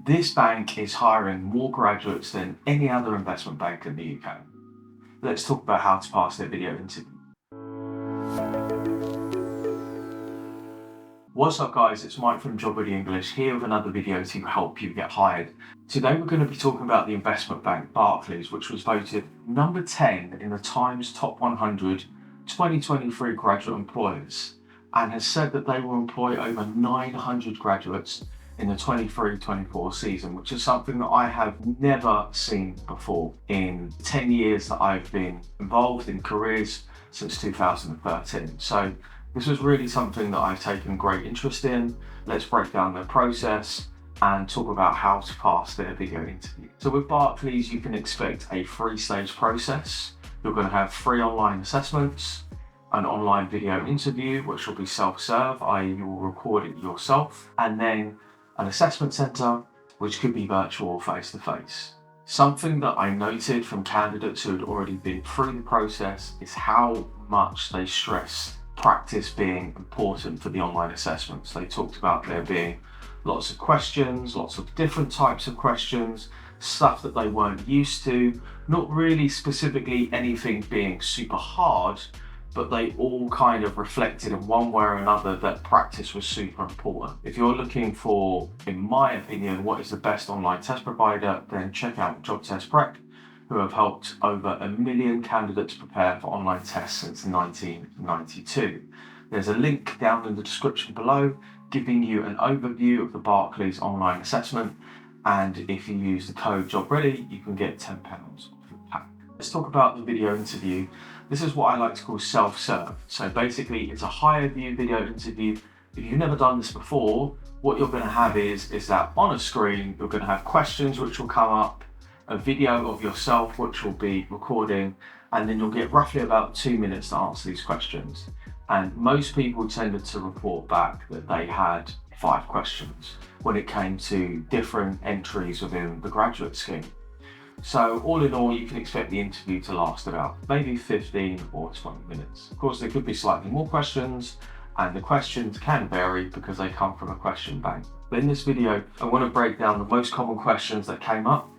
This bank is hiring more graduates than any other investment bank in the UK. Let's talk about how to pass their video interview. What's up guys, it's Mike from Job Ready English here with another video to help you get hired. Today we're going to be talking about the investment bank Barclays, which was voted number 10 in the Times Top 100 2023 graduate employers, and has said that they will employ over 900 graduates in the 23-24 season, which is something that I have never seen before in 10 years that I've been involved in careers since 2013. So this was really something that I've taken great interest in. Let's break down their process and talk about how to pass their video interview. So with Barclays, you can expect a 3-stage process. You're going to have 3 online assessments, an online video interview, which will be self-serve, i.e. you will record it yourself, and then an assessment centre, which could be virtual or face-to-face. Something that I noted from candidates who had already been through the process is how much they stressed practice being important for the online assessments. They talked about there being lots of questions, lots of different types of questions, stuff that they weren't used to, not really specifically anything being super hard, but they all kind of reflected in one way or another that practice was super important. If you're looking for, in my opinion, what is the best online test provider, then check out Job Test Prep, who have helped over 1 million candidates prepare for online tests since 1992. There's a link down in the description below giving you an overview of the Barclays online assessment, and if you use the code JOBREADY, you can get £10 off your pack. Let's talk about the video interview. This is what I like to call self-serve. So basically it's a higher view video interview. If you've never done this before, what you're going to have is that on a screen, you're going to have questions which will come up, a video of yourself which will be recording, and then you'll get roughly about 2 minutes to answer these questions. And most people tended to report back that they had 5 questions when it came to different entries within the graduate scheme. So all in all, you can expect the interview to last about maybe 15 or 20 minutes. Of course, there could be slightly more questions, and the questions can vary because they come from a question bank. But in this video, I want to break down the most common questions that came up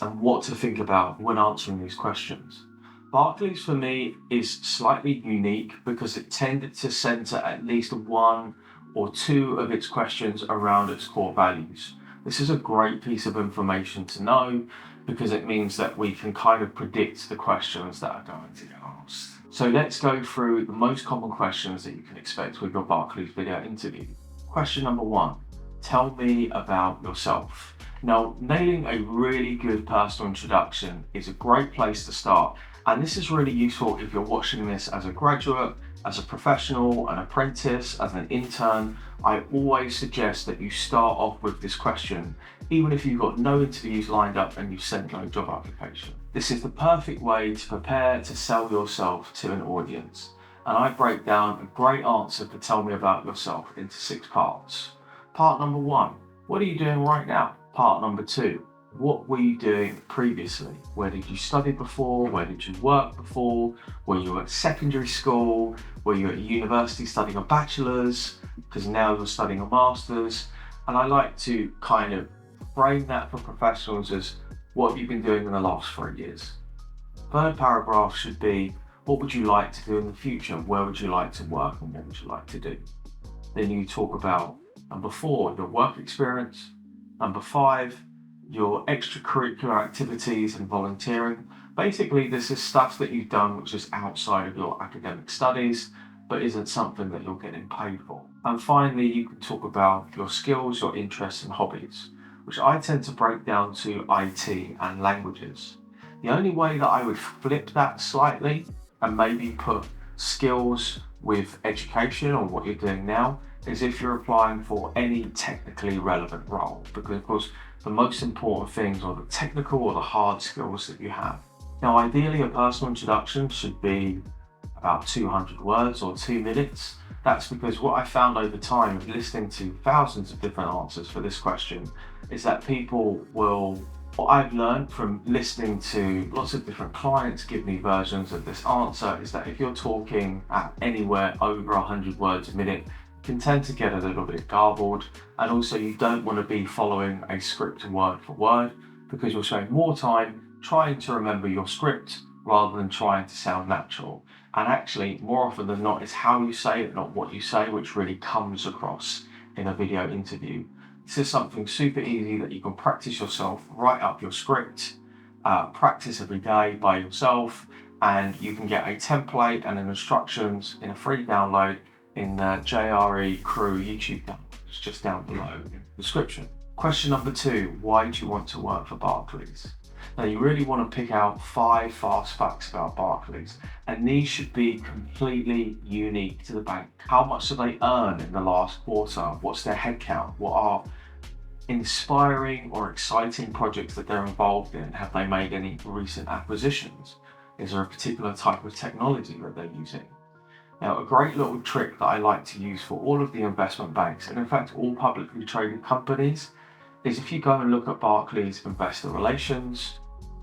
and what to think about when answering these questions. Barclays for me is slightly unique because it tended to center at least 1 or 2 of its questions around its core values. This is a great piece of information to know because it means that we can kind of predict the questions that are going to get asked. So let's go through the most common questions that you can expect with your Barclays video interview. Question number 1, tell me about yourself. Now, nailing a really good personal introduction is a great place to start, and this is really useful if you're watching this as a graduate, as a professional, an apprentice, as an intern. I always suggest that you start off with this question, even if you've got no interviews lined up and you've sent no job application. This is the perfect way to prepare to sell yourself to an audience. And I break down a great answer to tell me about yourself into 6 parts. Part number 1, what are you doing right now? Part number 2, what were you doing previously? Where did you study before? Where did you work before? Were you at secondary school? Were you at university studying a bachelor's? Because now you're studying a master's. And I like to kind of frame that for professionals as what have you been doing in the last 3 years? Third paragraph should be, what would you like to do in the future? Where would you like to work and what would you like to do? Then you talk about number 4, your work experience. Number 5, your extracurricular activities and volunteering. Basically, this is stuff that you've done which is outside of your academic studies, but isn't something that you're getting paid for. And finally, you can talk about your skills, your interests and hobbies, which I tend to break down to IT and languages. The only way that I would flip that slightly and maybe put skills with education or what you're doing now is if you're applying for any technically relevant role, because of course the most important things are the technical or the hard skills that you have. Now ideally a personal introduction should be about 200 words or 2 minutes. That's because what I found over time of listening to thousands of different answers for this question is that people will, what I've learned from listening to lots of different clients give me versions of this answer is that if you're talking at anywhere over 100 words a minute, can tend to get a little bit garbled, and also you don't want to be following a script word for word, because you'll spend more time trying to remember your script rather than trying to sound natural. And actually, more often than not, it's how you say it, not what you say, which really comes across in a video interview. This is something super easy that you can practice yourself, write up your script, practice every day by yourself, and you can get a template and instructions in a free download in the JRE Crew YouTube channel. It's just down below in the description. Question number 2, why do you want to work for Barclays? Now, you really want to pick out 5 fast facts about Barclays, and these should be completely unique to the bank. How much do they earn in the last quarter? What's their headcount? What are inspiring or exciting projects that they're involved in? Have they made any recent acquisitions? Is there a particular type of technology that they're using? Now, a great little trick that I like to use for all of the investment banks, and in fact all publicly traded companies, is if you go and look at Barclays Investor Relations,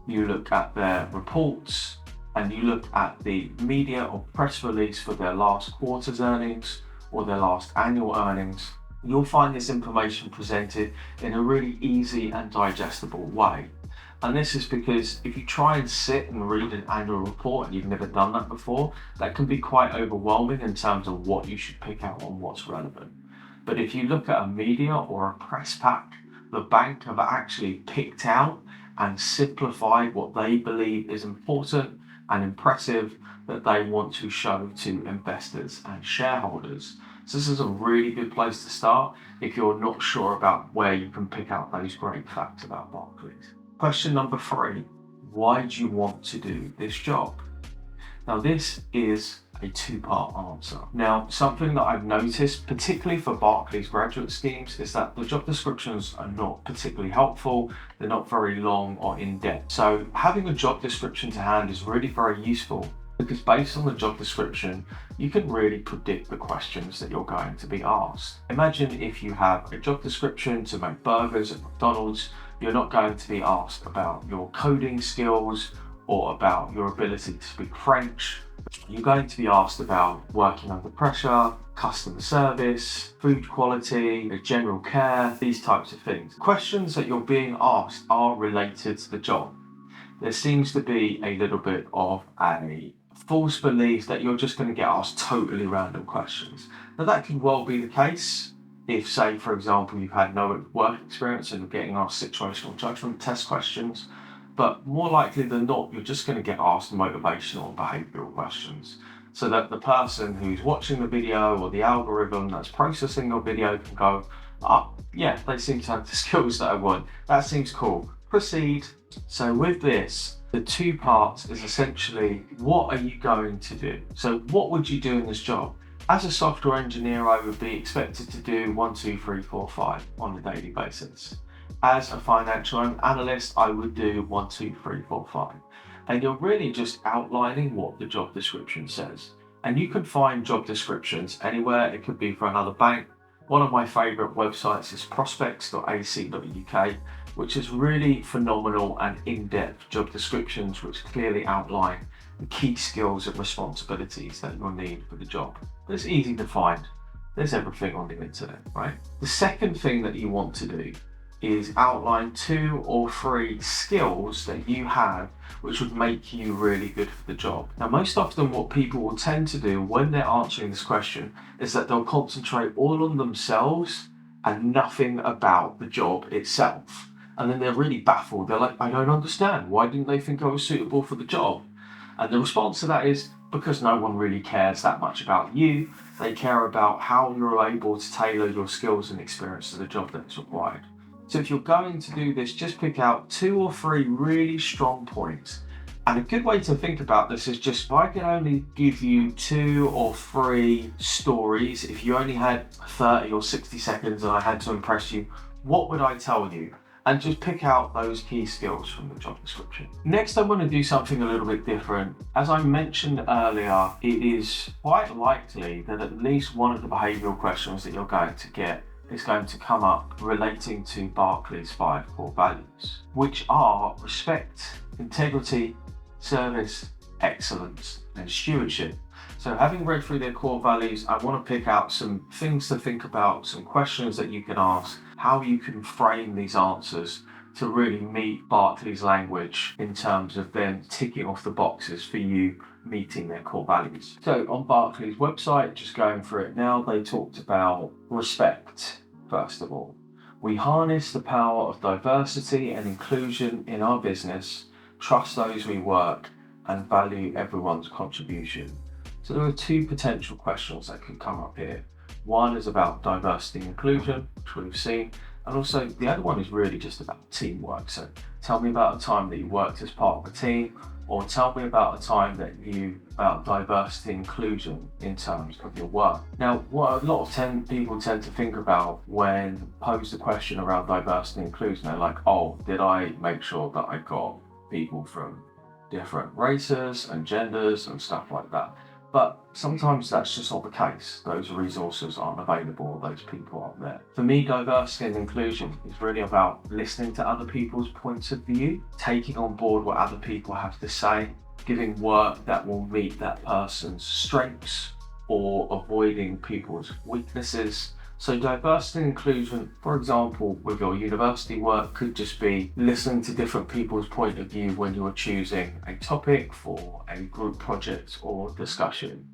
you look at their reports, and you look at the media or press release for their last quarter's earnings or their last annual earnings, you'll find this information presented in a really easy and digestible way. And this is because if you try and sit and read an annual report and you've never done that before, that can be quite overwhelming in terms of what you should pick out on what's relevant. But if you look at a media or a press pack, the bank have actually picked out and simplified what they believe is important and impressive that they want to show to investors and shareholders. So this is a really good place to start if you're not sure about where you can pick out those great facts about Barclays. Question number 3, why do you want to do this job? Now, this is a 2-part answer. Now, something that I've noticed, particularly for Barclays graduate schemes, is that the job descriptions are not particularly helpful. They're not very long or in-depth. So having a job description to hand is really very useful, because based on the job description, you can really predict the questions that you're going to be asked. Imagine if you have a job description to make burgers at McDonald's, you're not going to be asked about your coding skills or about your ability to speak French. You're going to be asked about working under pressure, customer service, food quality, general care, these types of things. Questions that you're being asked are related to the job. There seems to be a little bit of a false belief that you're just going to get asked totally random questions. Now, that could well be the case if, say, for example, you've had no work experience and you're getting asked situational judgment test questions. But more likely than not, you're just going to get asked motivational and behavioural questions, so that the person who's watching the video or the algorithm that's processing your video can go, yeah, they seem to have the skills that I want. That seems cool. Proceed. So with this, the 2 parts is essentially, what are you going to do? So what would you do in this job? As a software engineer, I would be expected to do 1, 2, 3, 4, 5 on a daily basis. As a financial analyst, I would do 1, 2, 3, 4, 5. And you're really just outlining what the job description says. And you can find job descriptions anywhere. It could be for another bank. One of my favourite websites is prospects.ac.uk, which is really phenomenal and in-depth job descriptions which clearly outline the key skills and responsibilities that you'll need for the job. But it's easy to find. There's everything on the internet, right? The second thing that you want to do is outline 2 or 3 skills that you have which would make you really good for the job. Now, most often what people will tend to do when they're answering this question is that they'll concentrate all on themselves and nothing about the job itself. And then they're really baffled. They're like, I don't understand. Why didn't they think I was suitable for the job? And the response to that is because no one really cares that much about you. They care about how you're able to tailor your skills and experience to the job that's required. So if you're going to do this, just pick out 2 or 3 really strong points. And a good way to think about this is just, if I can only give you 2 or 3 stories, if you only had 30 or 60 seconds and I had to impress you, what would I tell you? And just pick out those key skills from the job description. Next, I'm going to do something a little bit different. As I mentioned earlier, it is quite likely that at least one of the behavioural questions that you're going to get is going to come up relating to Barclays' 5 core values, which are respect, integrity, service, excellence, and stewardship. So having read through their core values, I want to pick out some things to think about, some questions that you can ask, how you can frame these answers to really meet Barclays language in terms of them ticking off the boxes for you meeting their core values. So on Barclays website, just going through it now, they talked about respect, first of all. We harness the power of diversity and inclusion in our business, trust those we work, and value everyone's contribution. So there are two potential questions that could come up here. One is about diversity and inclusion, which we've seen, and also the other one is really just about teamwork. So tell me about a time that you worked as part of a team, or tell me about a time that about diversity and inclusion in terms of your work. Now, what a lot of people tend to think about when posed a question around diversity and inclusion, they're like, oh, did I make sure that I got people from different races and genders and stuff like that? But sometimes that's just not the case. Those resources aren't available, those people aren't there. For me, diversity and inclusion is really about listening to other people's points of view, taking on board what other people have to say, giving work that will meet that person's strengths or avoiding people's weaknesses. So diversity and inclusion, for example, with your university work, could just be listening to different people's point of view when you're choosing a topic for a group project or discussion.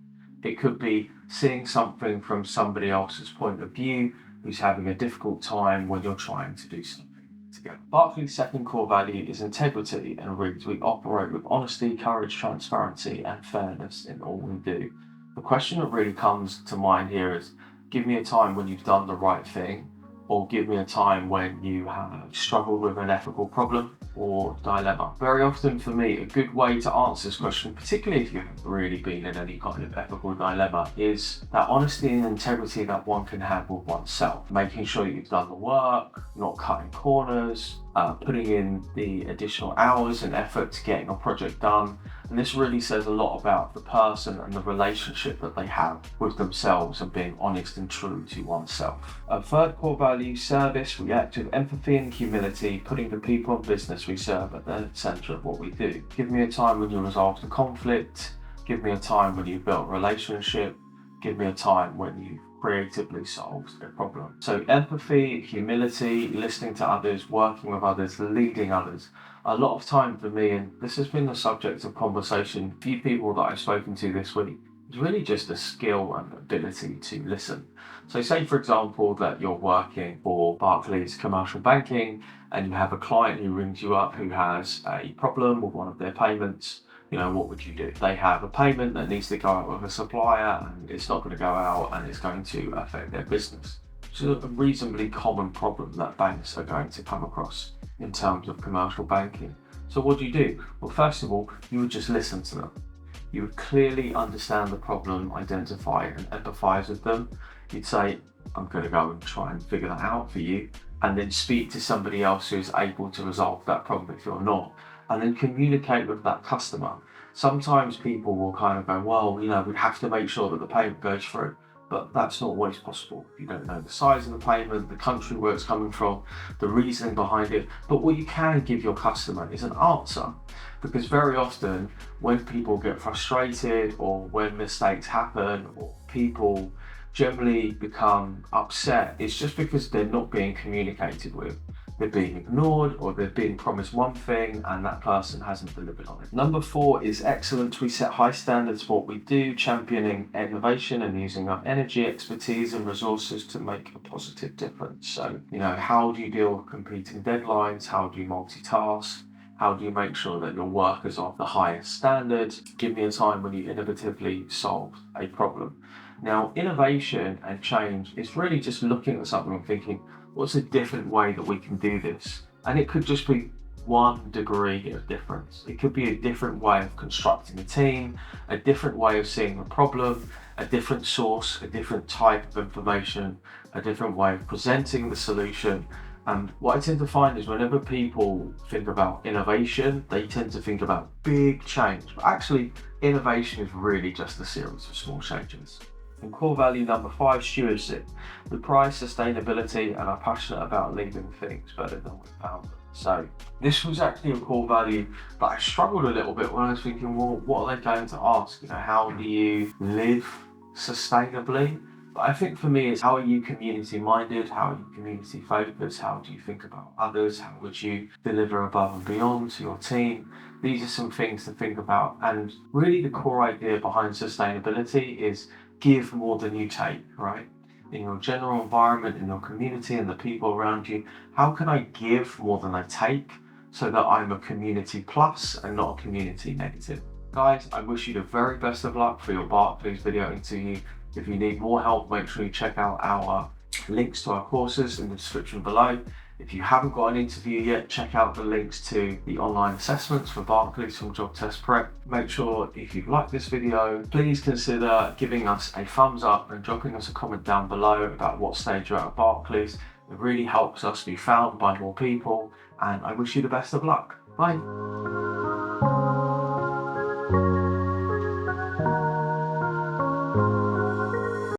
It could be seeing something from somebody else's point of view who's having a difficult time when you're trying to do something together. Barclays' second core value is integrity, and reads, we operate with honesty, courage, transparency, and fairness in all we do. The question that really comes to mind here is, give me a time when you've done the right thing, or give me a time when you have struggled with an ethical problem or dilemma. Very often for me, a good way to answer this question, particularly if you haven't really been in any kind of ethical dilemma, is that honesty and integrity that one can have with oneself. Making sure that you've done the work, not cutting corners, putting in the additional hours and effort to getting a project done. And this really says a lot about the person and the relationship that they have with themselves and being honest and true to oneself. A third core value, service, we act with empathy and humility, putting the people and business we serve at the centre of what we do. Give me a time when you resolved a conflict. Give me a time when you built a relationship. Give me a time when you creatively solved a problem. So empathy, humility, listening to others, working with others, leading others. A lot of time for me, and this has been the subject of conversation, a few people that I've spoken to this week, is really just a skill and ability to listen. So say, for example, that you're working for Barclays Commercial Banking and you have a client who rings you up who has a problem with one of their payments. What would you do? They have a payment that needs to go out with a supplier and it's not going to go out and it's going to affect their business. It's a reasonably common problem that banks are going to come across in terms of commercial banking. So what do? Well, first of all, you would just listen to them. You would clearly understand the problem, identify and empathise with them. You'd say, I'm going to go and try and figure that out for you, and then speak to somebody else who's able to resolve that problem if you're not, and then communicate with that customer. Sometimes people will kind of go, well, we have to make sure that the payment goes through. But that's not always possible. You don't know the size of the payment, the country where it's coming from, the reasoning behind it. But what you can give your customer is an answer. Because very often when people get frustrated or when mistakes happen or people generally become upset, it's just because they're not being communicated with. They're being ignored or they're being promised one thing and that person hasn't delivered on it. Number 4 is excellence. We set high standards for what we do, championing innovation and using our energy, expertise and resources to make a positive difference. So, how do you deal with competing deadlines? How do you multitask? How do you make sure that your work is of the highest standard? Give me a time when you innovatively solved a problem. Now, innovation and change is really just looking at something and thinking, what's a different way that we can do this? And it could just be 1 degree of difference. It could be a different way of constructing a team, a different way of seeing the problem, a different source, a different type of information, a different way of presenting the solution. And what I tend to find is whenever people think about innovation, they tend to think about big change. But actually, innovation is really just a series of small changes. And core value number 5, stewardship. We prize sustainability and are passionate about leaving things better than we found them. So this was actually a core value that I struggled a little bit when I was thinking, well, what are they going to ask? You know, how do you live sustainably? But I think for me, it's how are you community minded? How are you community focused? How do you think about others? How would you deliver above and beyond to your team? These are some things to think about. And really the core idea behind sustainability is give more than you take, right? In your general environment, in your community and the people around you, how can I give more than I take so that I'm a community plus and not a community negative? Guys, I wish you the very best of luck for your Barclays video interview. If you need more help, make sure you check out our links to our courses in the description below. If you haven't got an interview yet, check out the links to the online assessments for Barclays from Job Test Prep. Make sure if you've liked this video, please consider giving us a thumbs up and dropping us a comment down below about what stage you're at Barclays. It really helps us be found by more people, and I wish you the best of luck. Bye.